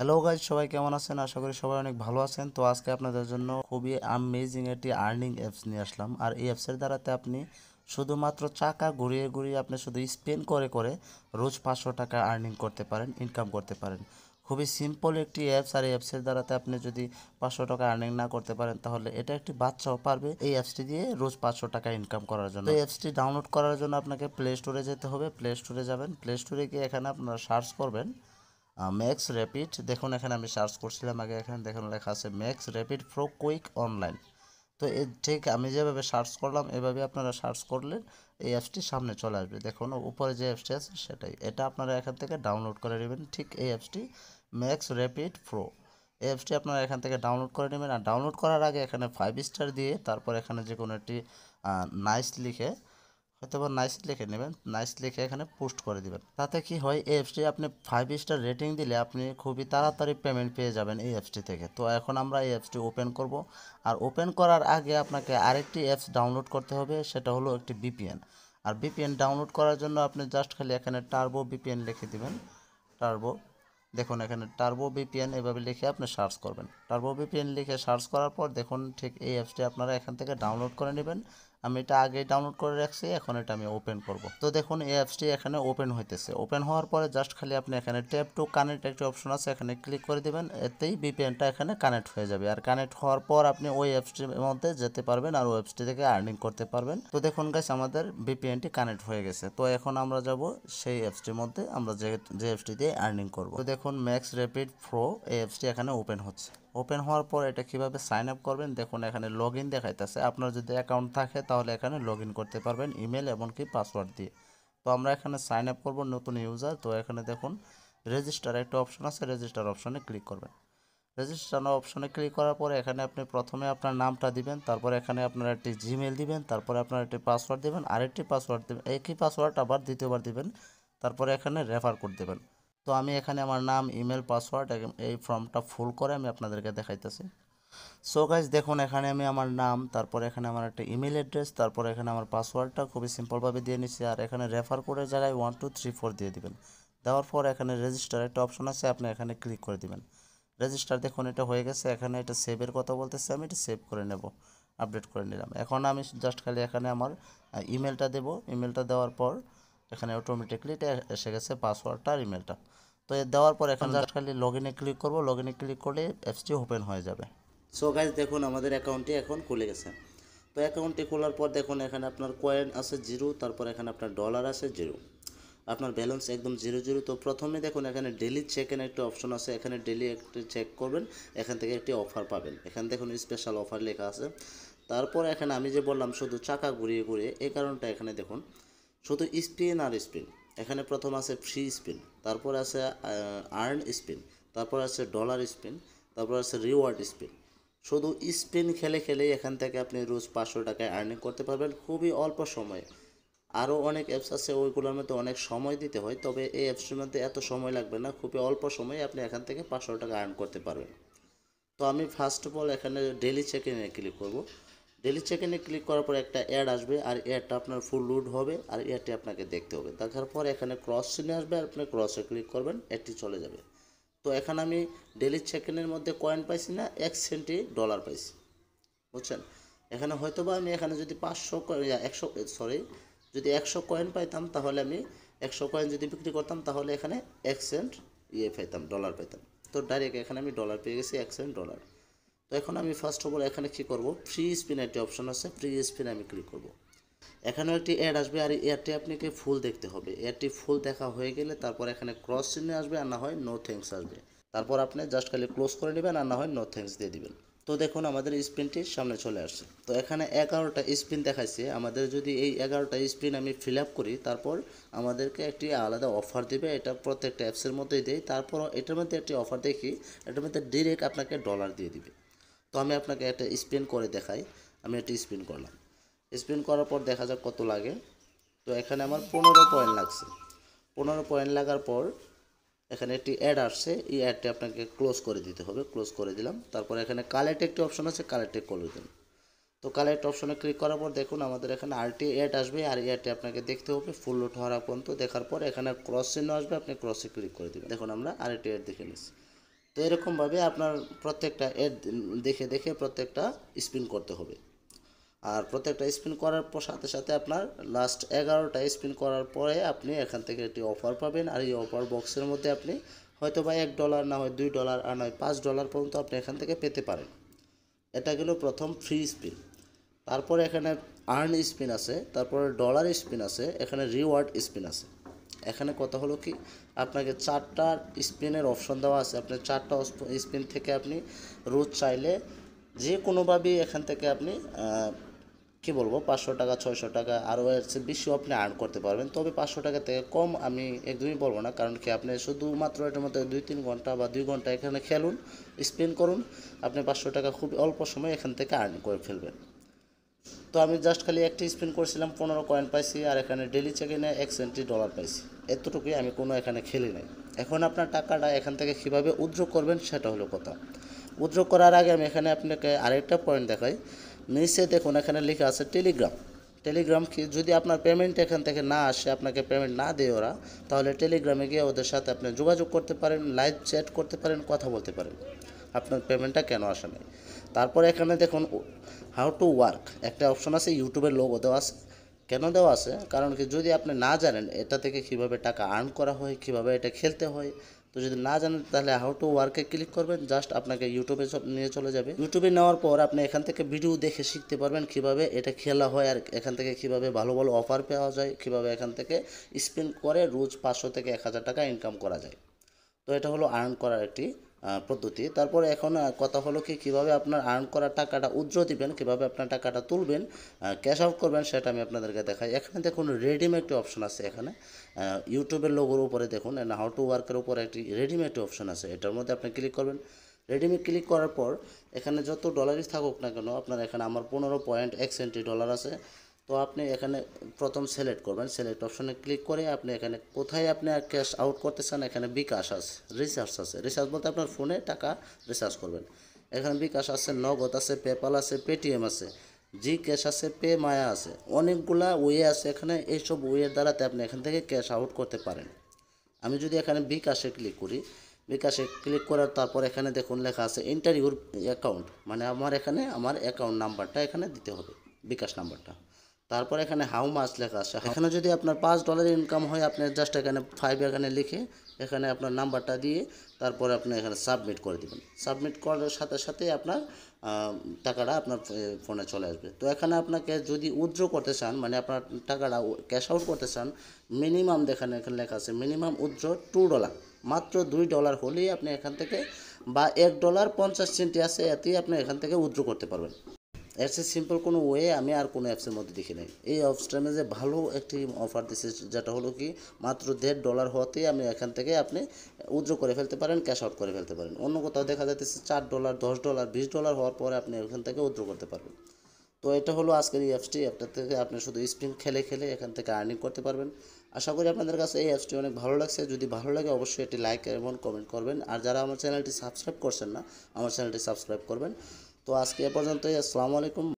Hello guys, সবাই কেমন আছেন? আশা করি সবাই অনেক ভালো আছেন। তো আজকে আপনাদের জন্য খুবই আমেজিং একটি আর্নিং অ্যাপস নিয়ে আসলাম। আর এই অ্যাপসের দ্বারাতে আপনি শুধুমাত্র চাকা ঘুরিয়ে ঘুরিয়ে আপনি শুধু স্পিন করে করে রোজ 500 টাকা আর্নিং করতে পারেন, ইনকাম করতে পারেন। খুবই সিম্পল একটি অ্যাপস। আর এই অ্যাপসের দ্বারাতে আপনি যদি 500 টাকা আর্নিং না করতে পারেন, তাহলে এটা একটি বাচ্চাও পারবে এই অ্যাপসটি দিয়ে রোজ 500 টাকা ইনকাম করার জন্য। তো এই অ্যাপসটি ডাউনলোড করার জন্য আপনাকে প্লে স্টোরে যেতে হবে। প্লে স্টোরে যাবেন, প্লে স্টোরে গিয়ে এখানে আপনারা সার্চ করবেন ম্যাক্স র্যাপিড। দেখুন এখানে আমি সার্চ করছিলাম আগে, এখানে দেখুন লেখা আছে max rapid pro quick online. তো ঠিক আমি যেভাবে সার্চ করলাম এভাবে আপনারা সার্চ করলে এই অ্যাপসটি সামনে চলে আসবে। দেখুন উপরে যে অ্যাপসটি আছে সেটাই, এটা আপনারা এখান থেকে ডাউনলোড করে নেবেন। ঠিক এই অ্যাপসটি ম্যাক্স র্যাপিড প্রো, এই অ্যাপসটি আপনারা এখান থেকে ডাউনলোড করে নেবেন। আর ডাউনলোড করার আগে এখানে 5 স্টার দিয়ে তারপর এখানে যে কোনো একটি নাইস লিখে, হয়তো বা নাইস লিখে নেবেন, নাইস লিখে এখানে পোস্ট করে দিবেন। তাতে কি হয়, এই অ্যাপসটি আপনি 5 স্টার রেটিং দিলে আপনি খুবই তাড়াতাড়ি পেমেন্ট পেয়ে যাবেন এই অ্যাপসটি থেকে। তো এখন আমরা এই অ্যাপসটি ওপেন করব। আর ওপেন করার আগে আপনাকে আরেকটি অ্যাপস ডাউনলোড করতে হবে, সেটা হলো একটি ভিপিএন। আর ভিপিএন ডাউনলোড করার জন্য আপনি জাস্ট খালি এখানে টার্বো ভিপিএন লিখে দিবেন। টার্বো, দেখুন এখানে টার্বো ভিপিএন এভাবে লিখে আপনি সার্চ করবেন। টার্বো ভিপিএন লিখে সার্চ করার পর দেখুন ঠিক এই অ্যাপসটি আপনারা এখান থেকে ডাউনলোড করে নেবেন। আমি এটা আগেই ডাউনলোড করে রাখছি, এখন এটা আমি ওপেন করব। তো দেখুন এই অ্যাপসটি এখানে ওপেন হইতেছে। ওপেন হওয়ার পরে জাস্ট খালি আপনি এখানে ট্যাপ টু কানেক্ট একটি অপশন আছে, এখানে ক্লিক করে দিবেন। এতেই ভিপিএনটা এখানে কানেক্ট হয়ে যাবে। আর কানেক্ট হওয়ার পর আপনি ওই অ্যাপসটির মধ্যে যেতে পারবেন আর ওই অ্যাপসটি থেকে আর্নিং করতে পারবেন। তো দেখুন গাইস, আমাদের ভিপিএনটি কানেক্ট হয়ে গেছে। তো এখন আমরা যাব সেই অ্যাপসটির মধ্যে, আমরা যে অ্যাপসটি দিয়ে আর্নিং করব। তো দেখুন ম্যাক্স র্যাপিড প্রো এই অ্যাপসটি এখানে ওপেন হচ্ছে। ওপেন হওয়ার পর এটা কিভাবে সাইন আপ করবেন দেখুন, এখানে লগ ইন দেখাইতেছে। আপনার যদি অ্যাকাউন্ট থাকে তাহলে এখানে লগ ইন করতে পারবেন ইমেল এমনকি পাসওয়ার্ড দিয়ে। তো আমরা এখানে সাইন আপ করবো নতুন ইউজার। তো এখানে দেখুন রেজিস্টার একটা অপশন আছে, রেজিস্টার অপশনে ক্লিক করবেন। রেজিস্টার অপশনে ক্লিক করার পরে এখানে আপনি প্রথমে আপনার নামটা দিবেন, তারপর এখানে আপনার একটি জিমেল দিবেন, তারপরে আপনার একটি পাসওয়ার্ড দিবেন, আরেকটি পাসওয়ার্ড দেবেন, একই পাসওয়ার্ড আবার দ্বিতীয়বার দিবেন, তারপরে এখানে রেফার কোড দেবেন। তো আমি এখানে আমার নাম, ইমেল, পাসওয়ার্ড এই ফর্মটা ফুল করে আমি আপনাদেরকে দেখাইতেছি। সো গাইজ দেখুন এখানে আমি আমার নাম, তারপরে এখানে আমার একটা ইমেল অ্যাড্রেস, তারপরে এখানে আমার পাসওয়ার্ডটা খুবই সিম্পলভাবে দিয়ে নিচ্ছি। আর এখানে রেফার কোডের জায়গায় 1 2 3 4 দিয়ে দিবেন। দেওয়ার পর এখানে রেজিস্টার একটা অপশন আছে, আপনি এখানে ক্লিক করে দিবেন। রেজিস্টার দেখুন এটা হয়ে গেছে। এখানে এটা সেভের কথা বলতেছে, আমি এটা সেভ করে নেব, আপডেট করে নিলাম। এখন আমি জাস্ট খালি এখানে আমার ইমেলটা দেব। ইমেলটা দেওয়ার পর এখানে অটোমেটিকলি এটা এসে গেছে পাসওয়ার্ডটা আর ইমেলটা। তো দেওয়ার পর এখন জাস্ট খালি লগ ইনে ক্লিক করব। লগ ইনে ক্লিক করলে অ্যাপসটি ওপেন হয়ে যাবে। সো গাইজ দেখুন আমাদের অ্যাকাউন্টটি এখন খুলে গেছে। তো অ্যাকাউন্টটি খোলার পর দেখুন এখানে আপনার কয়েন আছে 0, তারপর এখানে আপনার ডলার আছে 0, আপনার ব্যালেন্স একদম 0 0। তো প্রথমে দেখুন এখানে ডেলি চেক এর একটা অপশন আছে, এখানে ডেলি একটু চেক করবেন, এখান থেকে একটি অফার পাবেন। এখানে দেখুন স্পেশাল অফার লেখা আছে। তারপর এখানে আমি যে বললাম শুধু চাকা ঘুরিয়ে ঘুরিয়ে, এই কারণটা এখানে দেখুন শুধু স্পিন আর স্পিন। এখানে প্রথম আছে ফ্রি স্পিন, তারপর আছে আর্ন স্পিন, তারপর আছে ডলার স্পিন, তারপর আছে রিওয়ার্ড স্পিন। শুধু স্পিন খেলে খেলেই এখান থেকে আপনি রোজ 500 টাকায় আর্নিং করতে পারবেন খুবই অল্প সময়ে। আরও অনেক অ্যাপস আছে, ওইগুলোর মধ্যে অনেক সময় দিতে হয়, তবে এই অ্যাপসটির মধ্যে এত সময় লাগবে না, খুবই অল্প সময়ে আপনি এখান থেকে 500 টাকা আর্ন করতে পারবেন। তো আমি ফার্স্ট অফ অল এখানে ডেলি চেক ইনে ক্লিক করব। ডেলি চেক ইনে ক্লিক করার পর একটা অ্যাড আসবে, আর অ্যাডটা আপনার ফুল লোড হবে, আর অ্যাডটি আপনাকে দেখতে হবে। দেখার পর এখানে ক্রস চিহ্ন আসবে, আর আপনি ক্রসে ক্লিক করবেন, অ্যাডটি চলে যাবে। তো এখানে আমি ডেলি চেক ইনের মধ্যে কয়েন পাইছি না, 1 সেন্টই ডলার পাইছি, বুঝছেন। এখানে হয়তো বা আমি এখানে যদি 100 কয়েন পাইতাম, তাহলে আমি 100 কয়েন যদি বিক্রি করতাম তাহলে এখানে 1 সেন্ট পাইতাম, ডলার পাইতাম। তো ডাইরেক্ট এখানে আমি ডলার পেয়ে গেছি, 1 সেন্ট ডলার। তো এখন আমি ফার্স্ট অফ অল এখানে কী করব, ফ্রি স্পিন একটি অপশন আছে, ফ্রি স্পিন আমি ক্লিক করব। এখানেও একটি অ্যাড আসবে, আর এই অ্যাডটি আপনাকে ফুল দেখতে হবে। অ্যাডটি ফুল দেখা হয়ে গেলে তারপর এখানে ক্রস চিহ্ন আসবে, আর না হয় নো থ্যাঙ্কস আসবে। তারপর আপনি জাস্ট খালি ক্লোজ করে নেবেন, আর না হয় নো থ্যাঙ্কস দিয়ে দিবেন। তো দেখুন আমাদের স্পিনটি সামনে চলে আসছে। তো এখানে 11টা স্পিন দেখাচ্ছে। আমাদের যদি এই 11টা স্পিন আমি ফিল আপ করি, তারপর আমাদেরকে একটি আলাদা অফার দেবে। এটা প্রত্যেকটা অ্যাপসের মধ্যেই দেয়। তারপর এটার মধ্যে একটি অফার দেখি, এটার মধ্যে ডিরেক্ট আপনাকে ডলার দিয়ে দিবে। তো আমি আপনাকে একটা স্পিন করে দেখাই। আমি একটা স্পিন করলাম, স্পিন করার পর দেখা যাক কত লাগে। তো এখানে আমার 15 পয়েন্ট লাগছে। 15 পয়েন্ট লাগার পর এখানে একটি অ্যাড আসছে, এই অ্যাডটি আপনাকে ক্লোজ করে দিতে হবে। ক্লোজ করে দিলাম। তারপর এখানে কালেক্ট একটি অপশন আছে, কালেক্টে করে দিন। তো কালেক্ট অপশনে ক্লিক করার পর দেখুন আমাদের এখানে আরটি অ্যাড আসবে, আর অ্যাডটি আপনাকে দেখতে হবে ফুল লোড হওয়ার পর্যন্ত। দেখার পর এখানে ক্রস চিহ্ন আসবে, আপনি ক্রসে ক্লিক করে দেবেন। দেখুন আমরা আরটি অ্যাড দেখে নিচ্ছি। তো এরকমভাবে আপনার প্রত্যেকটা এড দেখে দেখে প্রত্যেকটা স্পিন করতে হবে। আর প্রত্যেকটা স্পিন করার পর সাথে সাথে আপনার লাস্ট 11টা স্পিন করার পরে আপনি এখান থেকে একটি অফার পাবেন। আর এই অফার বক্সের মধ্যে আপনি হয়তো বা $1 না হয় $2 আর নয় $5 পর্যন্ত আপনি এখান থেকে পেতে পারেন। এটা গেল প্রথম ফ্রি স্পিন। তারপরে এখানে আর্ন স্পিন আছে, তারপরে ডলার স্পিন আছে, এখানে রিওয়ার্ড স্পিন আছে। এখানে কথা হলো কি, আপনাকে 4টা স্পিনের অপশন দেওয়া আছে। আপনি 4টা স্পিন থেকে আপনি রোজ চাইলে যে কোনোভাবেই এখান থেকে আপনি কি বলবো 500 টাকা 600 টাকা আরও এর চেয়ে বেশিও আপনি আর্ন করতে পারবেন। তবে 500 টাকা থেকে কম আমি একদমই বলবো না, কারণ কি আপনি শুধুমাত্র এটার মধ্যে 2-3 ঘন্টা বা 2 ঘন্টা এখানে খেলুন, স্পিন করুন, আপনি 500 টাকা খুব অল্প সময় এখান থেকে আর্ন করে ফেলবেন। তো আমি জাস্ট খালি একটা স্পিন করছিলাম, 15 কয়েন পাইছি, আর এখানে ডেলি চেকিংয়ে $1 পাইছি। এতটুকুই, আমি কোনো এখানে খেলি নাই। এখন আপনার টাকাটা এখান থেকে কীভাবে উইথড্র করবেন সেটা হলো কথা। উইথড্র করার আগে আমি এখানে আপনাকে আরেকটা পয়েন্ট দেখাই। নিচে দেখুন এখানে লেখা আছে টেলিগ্রাম। টেলিগ্রাম কি, যদি আপনার পেমেন্ট এখান থেকে না আসে, আপনাকে পেমেন্ট না দেয় ওরা, তাহলে টেলিগ্রামে গিয়ে ওদের সাথে আপনি যোগাযোগ করতে পারেন, লাইভ চ্যাট করতে পারেন, কথা বলতে পারেন আপনার পেমেন্টটা কেন আসে নাই। তারপরে এখানে দেখুন হাউ টু ওয়ার্ক একটা অপশন আছে, ইউটিউবের লোগো দেওয়া আছে। কেন দেওয়া আছে, কারণ কি যদি আপনি না জানেন এটা থেকে কিভাবে টাকা আর্ন করা হয়, কিভাবে এটা খেলতে হয়, তো যদি না জানেন তাহলে হাউ টু ওয়ার্কে ক্লিক করবেন, জাস্ট আপনাকে ইউটিউবে নিয়ে চলে যাবে। ইউটিউবে নেওয়ার পর আপনি এখান থেকে ভিডিও দেখে শিখতে পারবেন কিভাবে এটা খেলা হয়, আর এখান থেকে কিভাবে ভালো ভালো অফার পাওয়া যায়, কিভাবে এখান থেকে স্পেন্ড করে রোজ 500 থেকে 1000 টাকা ইনকাম করা যায়। তো এটা হলো আর্ন করার একটি পদ্ধতি। তারপরে এখন কথা হলো কি, কীভাবে আপনার আর্ন করা টাকাটা উইথড্র দিবেন, কীভাবে আপনার টাকাটা তুলবেন, ক্যাশ আউট করবেন, সেটা আমি আপনাদেরকে দেখাই। এখানে দেখুন রেডিম একটি অপশন আছে। এখানে ইউটিউবের লোগোর উপরে দেখুন হাউ টু ওয়ার্কের উপরে একটি রেডিম একটি অপশন আছে, এটার মধ্যে আপনি ক্লিক করবেন। রেডিমে ক্লিক করার পর এখানে যত ডলারই থাকুক না কেন, আপনার এখানে আমার 15.1 সেন্টি ডলার আছে। তো আপনি এখানে প্রথম সিলেক্ট করবেন, সিলেক্ট অপশনে ক্লিক করে আপনি এখানে কোথায় আপনি ক্যাশ আউট করতে চান, এখানে বিকাশ আছে, রিচার্জ আছে। রিচার্জ বলতে আপনার ফোনে টাকা রিচার্জ করবেন। এখানে বিকাশ আছে, নগদ আছে, পেপাল আছে, পেটিএম আছে, জি ক্যাশ আছে, পে মায়া আছে, অনেকগুলা ওয়ে আছে এখানে। এইসব ওয়ের দ্বারাতে আপনি এখান থেকে ক্যাশ আউট করতে পারেন। আমি যদি এখানে বিকাশে ক্লিক করি, বিকাশে ক্লিক করার তারপর এখানে দেখুন লেখা আছে এন্টার ইউর অ্যাকাউন্ট, মানে আমার এখানে আমার অ্যাকাউন্ট নাম্বারটা এখানে দিতে হবে, বিকাশ নাম্বারটা। তারপর এখানে হাউ মাছ লেখা আছে। এখানে যদি আপনার $5 ইনকাম হয়, আপনি জাস্ট এখানে 5 এখানে লিখে এখানে আপনার নাম্বারটা দিয়ে তারপরে আপনি এখানে সাবমিট করে দেবেন। সাবমিট করার সাথে সাথেই আপনার টাকাটা আপনার ফোনে চলে আসবে। তো এখানে আপনাকে যদি উইথড্র করতে চান, মানে আপনার টাকাটা ক্যাশ আউট করতে চান, মিনিমাম এখানে লেখা আছে মিনিমাম উইথড্র $2, মাত্র $2 হলেই আপনি এখান থেকে, বা $1.50 আছে, এতেই আপনি এখান থেকে উইথড্র করতে পারবেন। এর চেয়ে সিম্পল কোনো ওয়ে আমি আর কোনো অ্যাপসের মধ্যে দেখি নাই। এই অপসটাইমে যে ভালো একটি অফার দিচ্ছে, যেটা হলো কি মাত্র $1.50 হতেই আমি এখান থেকে আপনি উইথড্র করে ফেলতে পারেন, ক্যাশ আউট করে ফেলতে পারেন। অন্য কোথাও দেখা যাচ্ছে $4, $10, $20 হওয়ার পরে আপনি এখান থেকে উইথড্র করতে পারবেন। তো এটা হলো আজকের এই অ্যাপসটি। একটা থেকে আপনি শুধু স্পিন খেলে খেলে এখান থেকে আর্নিং করতে পারবেন। আশা করি আপনাদের কাছে এই অ্যাপসটি অনেক ভালো লাগছে। যদি ভালো লাগে অবশ্যই এটি লাইক এবং কমেন্ট করবেন। আর যারা আমার চ্যানেলটি সাবস্ক্রাইব করছেন না, আমার চ্যানেলটি সাবস্ক্রাইব করবেন। তো আজকে এ পর্যন্তই। আসসালামু আলাইকুম।